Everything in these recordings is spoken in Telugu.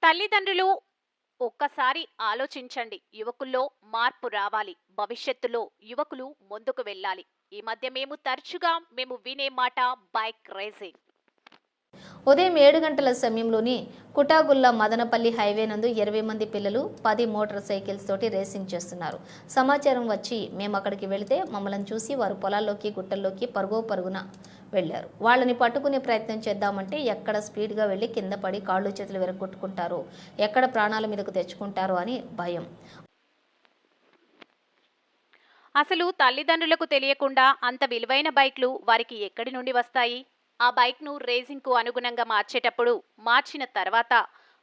తల్లిదండ్రులు ఒక్కసారి ఆలోచించండి. యువకుల్లో మార్పు రావాలి. భవిష్యత్తులో యువకులు ముందుకు వెళ్ళాలి. ఈ మధ్య మేము వినే మాట బైక్ రేసింగ్. ఉదయం 7 గంటల సమయంలోని కుటాగుల్ల మదనపల్లి హైవే నందు 20 మంది పిల్లలు 10 మోటార్ సైకిల్స్ తోటి రేసింగ్ చేస్తున్నారు. సమాచారం వచ్చి మేము అక్కడికి వెళితే మమ్మల్ని చూసి వారు పొలాల్లోకి గుట్టల్లోకి పరుగున వెళ్లారు. వాళ్ళని పట్టుకునే ప్రయత్నం చేద్దామంటే ఎక్కడ స్పీడ్గా వెళ్ళి కింద పడి కాళ్ళు చేతులు విరగొట్టుకుంటారో, ఎక్కడ ప్రాణాల మీదకు తెచ్చుకుంటారో అని భయం. అసలు తల్లిదండ్రులకు తెలియకుండా అంత విలువైన బైక్లు వారికి ఎక్కడి నుండి వస్తాయి? ఆ బైక్ను రేసింగ్కు అనుగుణంగా మార్చిన తర్వాత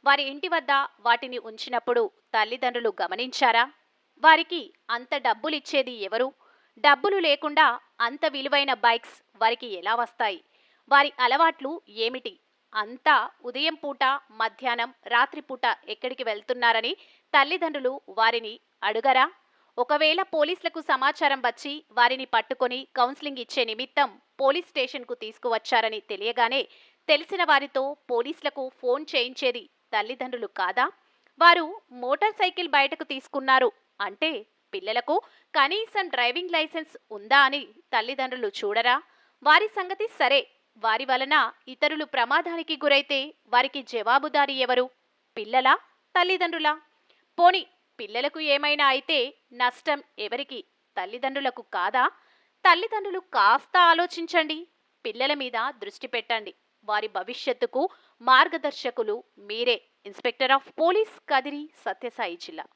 వారి ఇంటి వద్ద వాటిని ఉంచినప్పుడు తల్లిదండ్రులు గమనించారా? వారికి అంత డబ్బులిచ్చేది ఎవరు? డబ్బులు లేకుండా అంత విలువైన బైక్స్ వారికి ఎలా వస్తాయి? వారి అలవాట్లు ఏమిటి? అంతా ఉదయం పూట, మధ్యాహ్నం, రాత్రిపూట ఎక్కడికి వెళ్తున్నారని తల్లిదండ్రులు వారిని అడుగరా? ఒకవేళ పోలీసులకు సమాచారం వచ్చి వారిని పట్టుకొని కౌన్సిలింగ్ ఇచ్చే నిమిత్తం పోలీస్ స్టేషన్కు తీసుకువచ్చారని తెలియగానే తెలిసిన వారితో పోలీసులకు ఫోన్ చేయించేది తల్లిదండ్రులు కాదా? వారు మోటార్ సైకిల్ బయటకు తీసుకున్నారు అంటే పిల్లలకు కనీసం డ్రైవింగ్ లైసెన్స్ ఉందా అని తల్లిదండ్రులు చూడరా? వారి సంగతి సరే, వారి వలన ఇతరులు ప్రమాదానికి గురైతే వారికి జవాబుదారీ ఎవరు? పిల్లలా? తల్లిదండ్రులా? పోని పిల్లలకు ఏమైనా అయితే నష్టం ఎవరికి? తల్లిదండ్రులకు కాదా? తల్లిదండ్రులు కాస్త ఆలోచించండి. పిల్లల మీద దృష్టి పెట్టండి. వారి భవిష్యత్తుకు మార్గదర్శకులు మీరే. Inspector of police, Kadiri, Sathya Sai జిల్లా.